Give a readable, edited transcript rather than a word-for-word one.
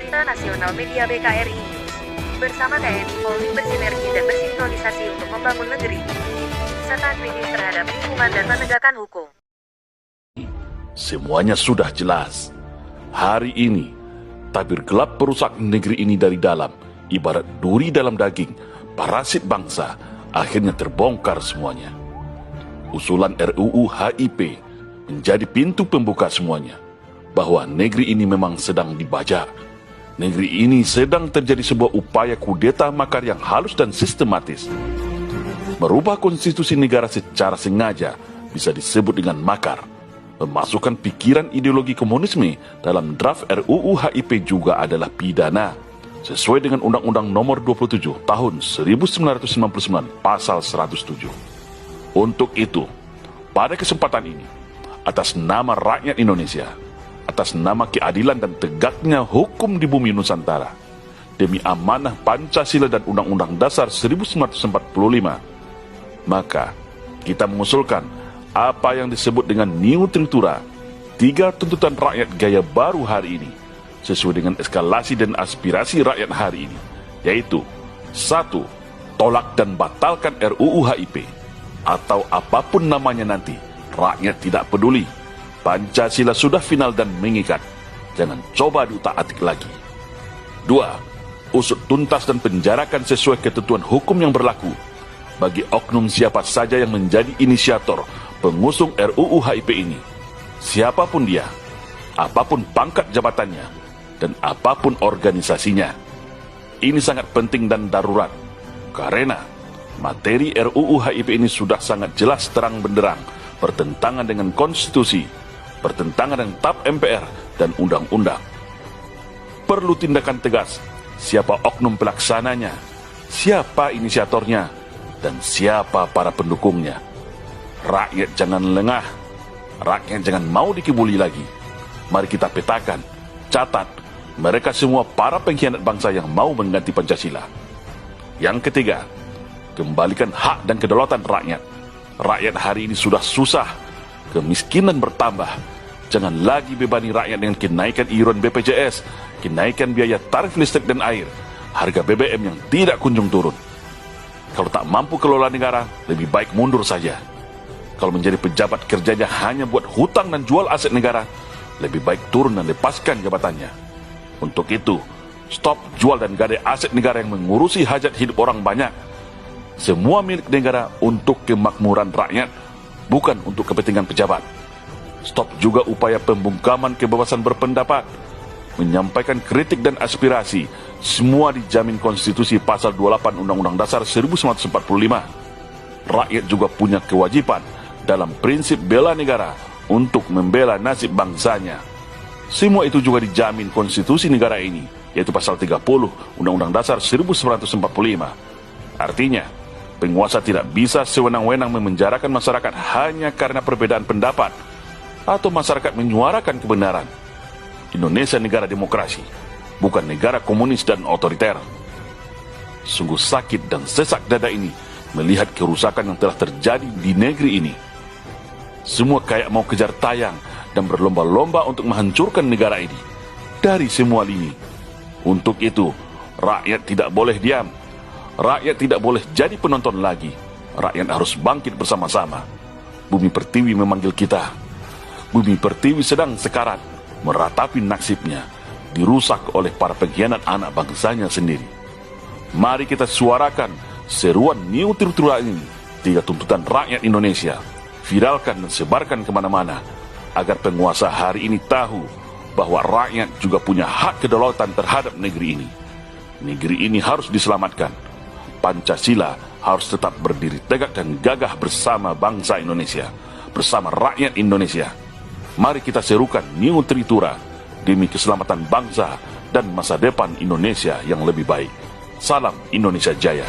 Berita Nasional Media BKRI News. Bersama TNI Polri bersinergi dan bersinkronisasi untuk membangun negeri, serta kritis terhadap lingkungan dan menegakkan hukum. Semuanya sudah jelas. Hari ini, tabir gelap perusak negeri ini dari dalam, ibarat duri dalam daging, parasit bangsa, akhirnya terbongkar semuanya. Usulan RUU HIP menjadi pintu pembuka semuanya, bahwa negeri ini memang sedang dibajak. Negeri ini sedang terjadi sebuah upaya kudeta makar yang halus dan sistematis. Merubah konstitusi negara secara sengaja bisa disebut dengan makar. Memasukkan pikiran ideologi komunisme dalam draft RUU HIP juga adalah pidana, sesuai dengan Undang-Undang Nomor 27 Tahun 1999 Pasal 107. Untuk itu, pada kesempatan ini, atas nama rakyat Indonesia, atas nama keadilan dan tegaknya hukum di bumi Nusantara, demi amanah Pancasila dan Undang-Undang Dasar 1945, maka kita mengusulkan apa yang disebut dengan New Tritura, 3 tuntutan rakyat gaya baru hari ini, sesuai dengan eskalasi dan aspirasi rakyat hari ini, yaitu 1. Tolak dan batalkan RUU HIP, atau apapun namanya nanti, rakyat tidak peduli. Pancasila sudah final dan mengikat. Jangan coba diutak-atik lagi. 2. Usut tuntas dan penjarakan sesuai ketentuan hukum yang berlaku bagi oknum siapa saja yang menjadi inisiator pengusung RUU HIP ini. Siapapun dia, apapun pangkat jabatannya, dan apapun organisasinya. Ini sangat penting dan darurat, karena materi RUU HIP ini sudah sangat jelas terang benderang bertentangan dengan konstitusi, bertentangan dengan TAP MPR dan undang-undang. Perlu tindakan tegas, siapa oknum pelaksananya, siapa inisiatornya, dan siapa para pendukungnya. Rakyat jangan lengah, rakyat jangan mau dikibuli lagi. Mari kita petakan, catat, mereka semua para pengkhianat bangsa yang mau mengganti Pancasila. Yang ketiga, kembalikan hak dan kedaulatan rakyat. Rakyat hari ini sudah susah, kemiskinan bertambah. Jangan lagi bebani rakyat dengan kenaikan iuran BPJS, kenaikan biaya tarif listrik dan air, harga BBM yang tidak kunjung turun. Kalau tak mampu kelola negara, lebih baik mundur saja. Kalau menjadi pejabat kerjanya hanya buat hutang dan jual aset negara, lebih baik turun dan lepaskan jabatannya. Untuk itu, stop jual dan gadai aset negara yang mengurusi hajat hidup orang banyak. Semua milik negara untuk kemakmuran rakyat, bukan untuk kepentingan pejabat. Stop juga upaya pembungkaman kebebasan berpendapat, menyampaikan kritik dan aspirasi, semua dijamin konstitusi pasal 28 Undang-Undang Dasar 1945. Rakyat juga punya kewajiban dalam prinsip bela negara untuk membela nasib bangsanya. Semua itu juga dijamin konstitusi negara ini, yaitu pasal 30 Undang-Undang Dasar 1945. Artinya, penguasa tidak bisa sewenang-wenang memenjarakan masyarakat hanya karena perbedaan pendapat, atau masyarakat menyuarakan kebenaran. Indonesia negara demokrasi, bukan negara komunis dan otoriter. Sungguh sakit dan sesak dada ini melihat kerusakan yang telah terjadi di negeri ini. Semua kayak mau kejar tayang dan berlomba-lomba untuk menghancurkan negara ini dari semua lini. Untuk itu, rakyat tidak boleh diam. Rakyat tidak boleh jadi penonton lagi. Rakyat harus bangkit bersama-sama. Bumi Pertiwi memanggil kita. Bumi Pertiwi sedang sekarat, meratapi nasibnya, dirusak oleh para pengkhianat anak bangsanya sendiri. Mari kita suarakan seruan New Tritura ini, 3 tuntutan rakyat Indonesia. Viralkan dan sebarkan kemana-mana, agar penguasa hari ini tahu bahwa rakyat juga punya hak kedaulatan terhadap negeri ini. Negeri ini harus diselamatkan. Pancasila harus tetap berdiri tegak dan gagah bersama bangsa Indonesia, bersama rakyat Indonesia. Mari kita serukan New Tritura demi keselamatan bangsa dan masa depan Indonesia yang lebih baik. Salam Indonesia Jaya.